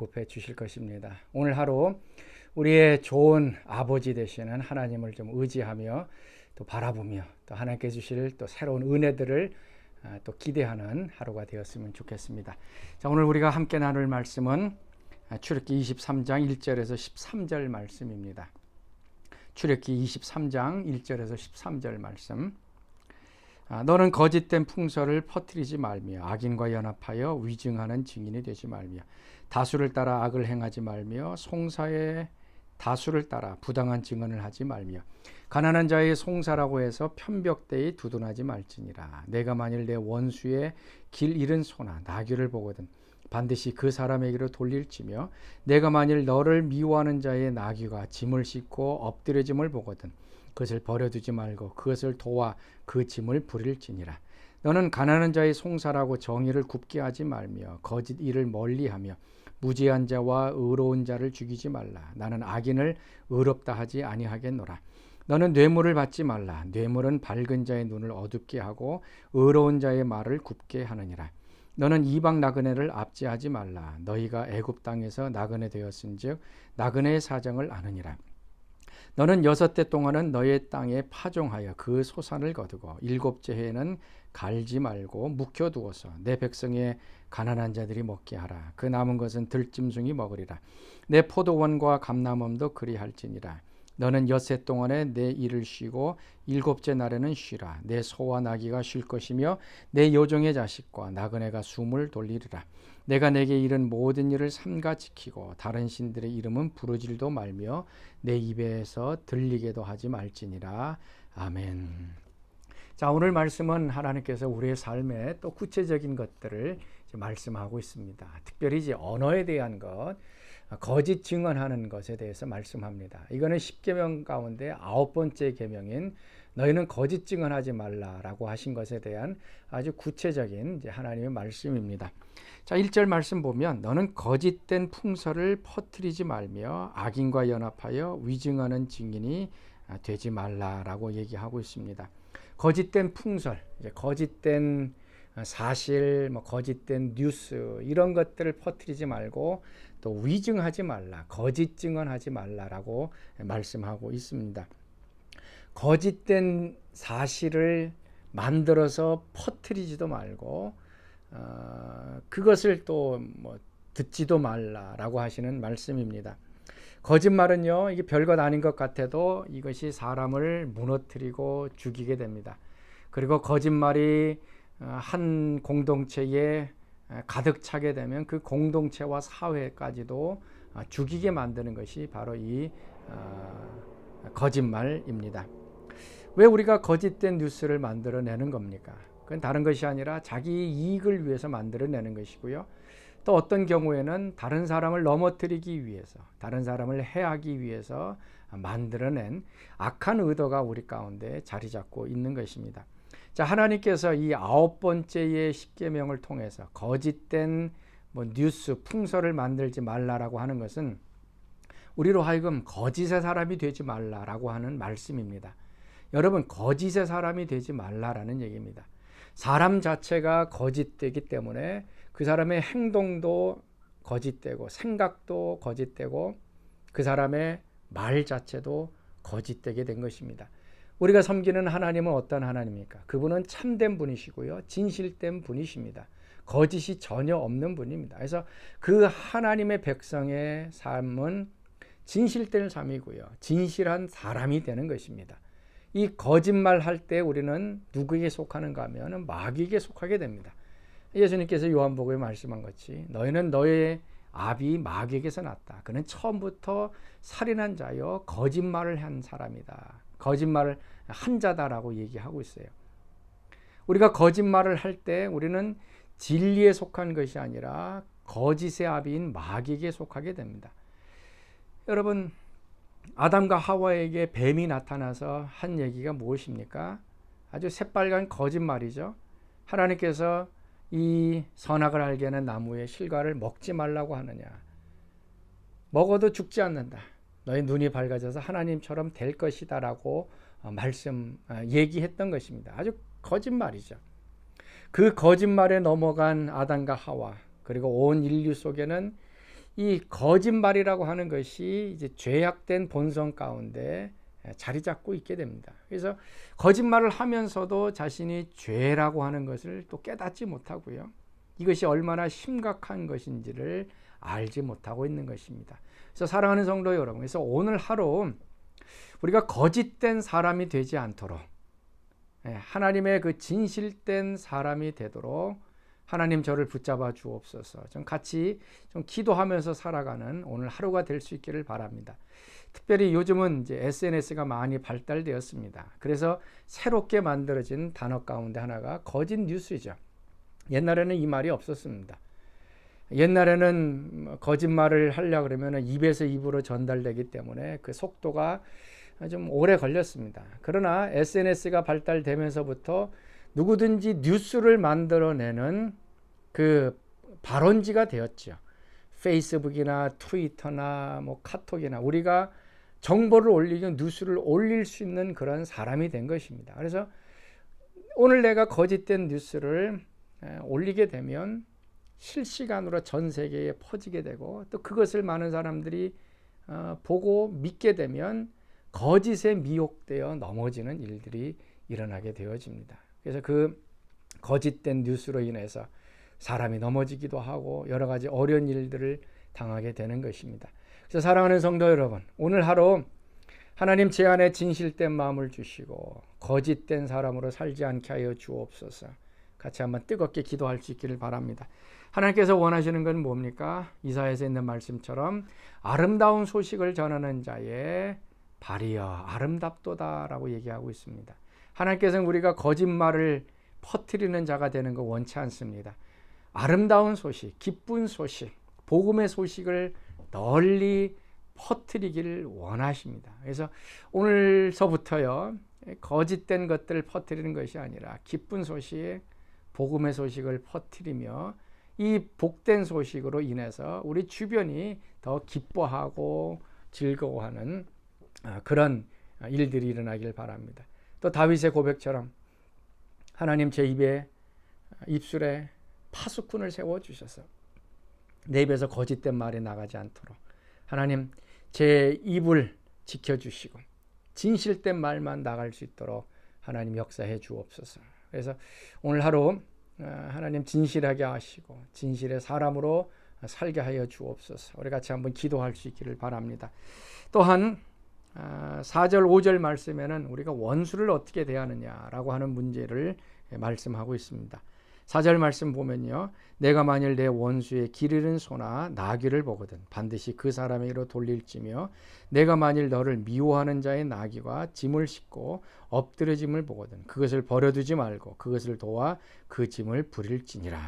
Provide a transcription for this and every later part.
곱해 주실 것입니다. 오늘 하루 우리의 좋은 아버지 되시는 하나님을 좀 의지하며 또 바라보며 또 하나님께 주실 또 새로운 은혜들을 또 기대하는 하루가 되었으면 좋겠습니다. 자, 오늘 우리가 함께 나눌 말씀은 출애굽기 23장 1절에서 13절 말씀입니다. 출애굽기 23장 1절에서 13절 말씀. 너는 거짓된 풍설을 퍼뜨리지 말며 악인과 연합하여 위증하는 증인이 되지 말며 다수를 따라 악을 행하지 말며 송사의 다수를 따라 부당한 증언을 하지 말며 가난한 자의 송사라고 해서 편벽되이 두둔하지 말지니라. 내가 만일 내 원수의 길 잃은 소나 나귀를 보거든 반드시 그 사람에게로 돌릴지며 내가 만일 너를 미워하는 자의 나귀가 짐을 싣고 엎드려짐을 보거든 그것을 버려두지 말고 그것을 도와 그 짐을 부릴지니라. 너는 가난한 자의 송사라고 정의를 굽게 하지 말며 거짓 일을 멀리하며 무지한 자와 의로운 자를 죽이지 말라. 나는 악인을 의롭다 하지 아니하겠노라. 너는 뇌물을 받지 말라. 뇌물은 밝은 자의 눈을 어둡게 하고 의로운 자의 말을 굽게 하느니라. 너는 이방 나그네를 압제하지 말라. 너희가 애굽 땅에서 나그네 되었은즉 나그네의 사정을 아느니라. 너는 6대 동안은 너의 땅에 파종하여 그 소산을 거두고 7째 해에는 갈지 말고 묵혀두어서 내 백성의 가난한 자들이 먹게 하라. 그 남은 것은 들짐승이 먹으리라. 내 포도원과 감람원도 그리할지니라. 너는 6해 동안에 내 일을 쉬고 7째 날에는 쉬라. 내 소와 나귀가 쉴 것이며 내 요종의 자식과 나그네가 숨을 돌리리라. 내가 내게 이른 모든 일을 삼가 지키고 다른 신들의 이름은 부르질도 말며 내 입에서 들리게도 하지 말지니라. 아멘. 자, 오늘 말씀은 하나님께서 우리의 삶에 또 구체적인 것들을 말씀하고 있습니다. 특별히 이제 언어에 대한 것, 거짓 증언하는 것에 대해서 말씀합니다. 이거는 10계명 가운데 9번째 계명인 너희는 거짓 증언하지 말라라고 하신 것에 대한 아주 구체적인 이제 하나님의 말씀입니다. 자, 1절 말씀 보면 너는 거짓된 풍설을 퍼뜨리지 말며 악인과 연합하여 위증하는 증인이 되지 말라라고 얘기하고 있습니다. 거짓된 풍설, 이제 거짓된 사실, 거짓된 뉴스 이런 것들을 퍼뜨리지 말고 또 위증하지 말라, 거짓 증언하지 말라라고 말씀하고 있습니다. 거짓된 사실을 만들어서 퍼뜨리지도 말고 그것을 또 듣지도 말라라고 하시는 말씀입니다. 거짓말은요, 이게 별것 아닌 것 같아도 이것이 사람을 무너뜨리고 죽이게 됩니다. 그리고 거짓말이 한 공동체에 가득 차게 되면 그 공동체와 사회까지도 죽이게 만드는 것이 바로 이 거짓말입니다. 왜 우리가 거짓된 뉴스를 만들어내는 겁니까? 그건 다른 것이 아니라 자기 이익을 위해서 만들어내는 것이고요. 또 어떤 경우에는 다른 사람을 넘어뜨리기 위해서, 다른 사람을 해하기 위해서 만들어낸 악한 의도가 우리 가운데 자리 잡고 있는 것입니다. 자, 하나님께서 이 9번째의 10계명을 통해서 거짓된 뉴스, 풍설을 만들지 말라라고 하는 것은 우리로 하여금 거짓의 사람이 되지 말라라고 하는 말씀입니다. 여러분, 거짓의 사람이 되지 말라라는 얘기입니다. 사람 자체가 거짓되기 때문에 그 사람의 행동도 거짓되고 생각도 거짓되고 그 사람의 말 자체도 거짓되게 된 것입니다. 우리가 섬기는 하나님은 어떤 하나님입니까? 그분은 참된 분이시고요, 진실된 분이십니다. 거짓이 전혀 없는 분입니다. 그래서 그 하나님의 백성의 삶은 진실된 삶이고요, 진실한 사람이 되는 것입니다. 이 거짓말 할 때 우리는 누구에게 속하는가 하면 마귀에게 속하게 됩니다. 예수님께서 요한복음에 말씀한 것이 너희는 너의 아비 마귀에게서 났다. 그는 처음부터 살인한 자여 거짓말을 한 사람이다. 거짓말을 한 자다라고 얘기하고 있어요. 우리가 거짓말을 할 때 우리는 진리에 속한 것이 아니라 거짓의 아비인 마귀에게 속하게 됩니다. 여러분, 아담과 하와에게 뱀이 나타나서 한 얘기가 무엇입니까? 아주 새빨간 거짓말이죠. 하나님께서 이 선악을 알게 하는 나무의 실과를 먹지 말라고 하느냐. 먹어도 죽지 않는다. 너희 눈이 밝아져서 하나님처럼 될 것이다 라고 얘기했던 것입니다. 아주 거짓말이죠. 그 거짓말에 넘어간 아담과 하와, 그리고 온 인류 속에는 이 거짓말이라고 하는 것이 이제 죄악된 본성 가운데 자리 잡고 있게 됩니다. 그래서 거짓말을 하면서도 자신이 죄라고 하는 것을 또 깨닫지 못하고요. 이것이 얼마나 심각한 것인지를 알지 못하고 있는 것입니다. 그래서 사랑하는 성도 여러분, 그래서 오늘 하루 우리가 거짓된 사람이 되지 않도록, 하나님의 그 진실된 사람이 되도록 하나님 저를 붙잡아 주옵소서. 좀 같이 좀 기도하면서 살아가는 오늘 하루가 될 수 있기를 바랍니다. 특별히 요즘은 이제 SNS가 많이 발달되었습니다. 그래서 새롭게 만들어진 단어 가운데 하나가 거짓 뉴스죠. 옛날에는 이 말이 없었습니다. 옛날에는 거짓말을 하려고 그러면 입에서 입으로 전달되기 때문에 그 속도가 좀 오래 걸렸습니다. 그러나 SNS가 발달되면서부터 누구든지 뉴스를 만들어내는 그 발원지가 되었죠. 페이스북이나 트위터나 뭐 카톡이나 우리가 정보를 올리고 뉴스를 올릴 수 있는 그런 사람이 된 것입니다. 그래서 오늘 내가 거짓된 뉴스를 올리게 되면 실시간으로 전 세계에 퍼지게 되고 또 그것을 많은 사람들이 보고 믿게 되면 거짓에 미혹되어 넘어지는 일들이 일어나게 되어집니다. 그래서 그 거짓된 뉴스로 인해서 사람이 넘어지기도 하고 여러 가지 어려운 일들을 당하게 되는 것입니다. 그래서 사랑하는 성도 여러분, 오늘 하루 하나님 제 안에 진실된 마음을 주시고 거짓된 사람으로 살지 않게 하여 주옵소서. 같이 한번 뜨겁게 기도할 수 있기를 바랍니다. 하나님께서 원하시는 건 뭡니까? 이사야에서 있는 말씀처럼 아름다운 소식을 전하는 자의 발이여 아름답도다라고 얘기하고 있습니다. 하나님께서는 우리가 거짓말을 퍼뜨리는 자가 되는 거 원치 않습니다. 아름다운 소식, 기쁜 소식, 복음의 소식을 널리 퍼뜨리기를 원하십니다. 그래서 오늘서부터요, 거짓된 것들을 퍼뜨리는 것이 아니라 기쁜 소식, 복음의 소식을 퍼뜨리며 이 복된 소식으로 인해서 우리 주변이 더 기뻐하고 즐거워하는 그런 일들이 일어나길 바랍니다. 또 다윗의 고백처럼 하나님 제 입술에 파수꾼을 세워주셔서 내 입에서 거짓된 말이 나가지 않도록 하나님 제 입을 지켜주시고 진실된 말만 나갈 수 있도록 하나님 역사해 주옵소서. 그래서 오늘 하루 하나님 진실하게 하시고 진실의 사람으로 살게 하여 주옵소서. 우리 같이 한번 기도할 수 있기를 바랍니다. 또한 4절 5절 말씀에는 우리가 원수를 어떻게 대하느냐라고 하는 문제를 말씀하고 있습니다. 4절 말씀 보면요, 내가 만일 내 원수의 길 잃은 소나 나귀를 보거든 반드시 그 사람에게로 돌릴지며 내가 만일 너를 미워하는 자의 나귀와 짐을 싣고 엎드려짐을 보거든 그것을 버려두지 말고 그것을 도와 그 짐을 부릴지니라.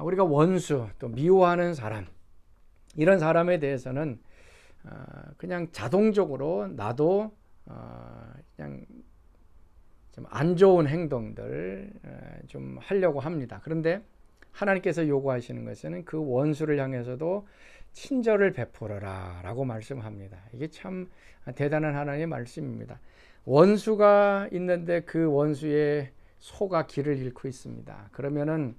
우리가 원수 또 미워하는 사람, 이런 사람에 대해서는 그냥 자동적으로 나도 그냥 좀 안 좋은 행동들 좀 하려고 합니다. 그런데 하나님께서 요구하시는 것은 그 원수를 향해서도 친절을 베풀어라 라고 말씀합니다. 이게 참 대단한 하나님의 말씀입니다. 원수가 있는데 그 원수의 소가 길을 잃고 있습니다. 그러면은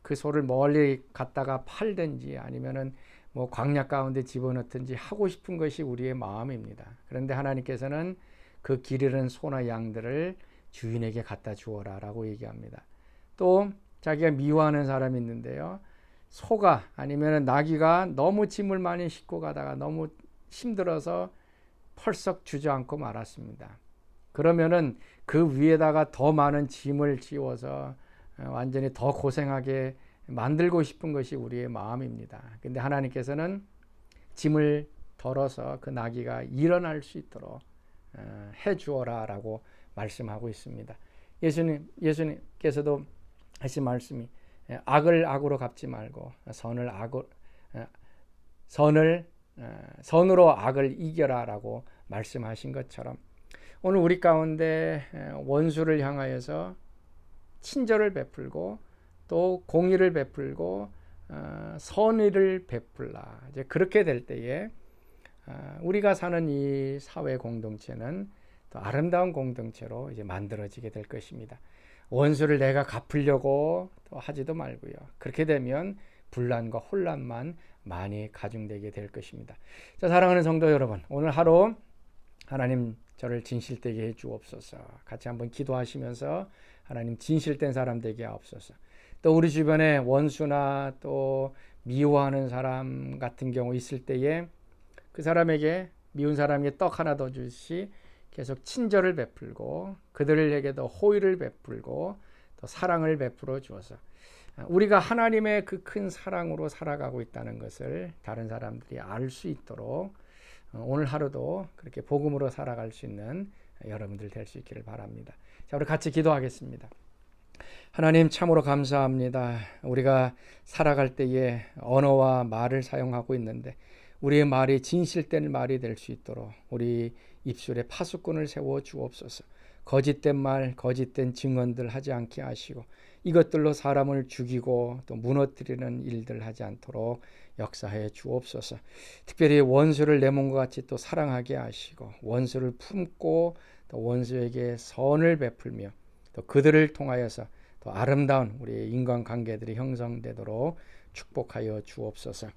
그 소를 멀리 갖다가 팔든지 아니면은 뭐 광야 가운데 집어넣든지 하고 싶은 것이 우리의 마음입니다. 그런데 하나님께서는 그 길 잃은 소나 양들을 주인에게 갖다 주어라 라고 얘기합니다. 또 자기가 미워하는 사람이 있는데요, 소가 아니면 나귀가 너무 짐을 많이 싣고 가다가 너무 힘들어서 펄썩 주저앉고 말았습니다. 그러면은 그 위에다가 더 많은 짐을 지워서 완전히 더 고생하게 만들고 싶은 것이 우리의 마음입니다. 근데 하나님께서는 짐을 덜어서 그 나귀가 일어날 수 있도록 해 주어라 라고 말씀하고 있습니다. 예수님께서도 하신 말씀이 악을 악으로 갚지 말고 선으로 악을 이겨라 라고 말씀하신 것처럼 오늘 우리 가운데 원수를 향하여서 친절을 베풀고 또 공의를 베풀고 선의를 베풀라. 이제 그렇게 될 때에 우리가 사는 이 사회 공동체는 또 아름다운 공동체로 이제 만들어지게 될 것입니다. 원수를 내가 갚으려고 또 하지도 말고요. 그렇게 되면 분란과 혼란만 많이 가중되게 될 것입니다. 자, 사랑하는 성도 여러분, 오늘 하루 하나님 저를 진실되게 해 주옵소서. 같이 한번 기도하시면서 하나님 진실된 사람 되게 하옵소서. 또 우리 주변에 원수나 또 미워하는 사람 같은 경우 있을 때에 그 사람에게, 미운 사람에게 떡 하나 더 주시 계속 친절을 베풀고 그들에게도 호의를 베풀고 또 사랑을 베풀어 주어서 우리가 하나님의 그 큰 사랑으로 살아가고 있다는 것을 다른 사람들이 알 수 있도록 오늘 하루도 그렇게 복음으로 살아갈 수 있는 여러분들 될 수 있기를 바랍니다. 자, 우리 같이 기도하겠습니다. 하나님 참으로 감사합니다. 우리가 살아갈 때에 언어와 말을 사용하고 있는데 우리의 말이 진실된 말이 될 수 있도록 우리 입술에 파수꾼을 세워 주옵소서. 거짓된 말, 거짓된 증언들 하지 않게 하시고 이것들로 사람을 죽이고 또 무너뜨리는 일들 하지 않도록 역사해 주옵소서. 특별히 원수를 내 몸과 같이 또 사랑하게 하시고 원수를 품고 또 원수에게 선을 베풀며 또 그들을 통하여서 또 아름다운 우리의 인간관계들이 형성되도록 축복하여 주옵소서.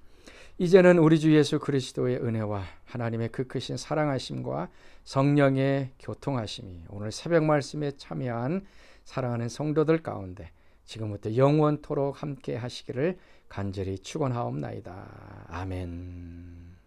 이제는 우리 주 예수 그리스도의 은혜와 하나님의 그 크신 사랑하심과 성령의 교통하심이 오늘 새벽 말씀에 참여한 사랑하는 성도들 가운데 지금부터 영원토록 함께 하시기를 간절히 축원하옵나이다. 아멘.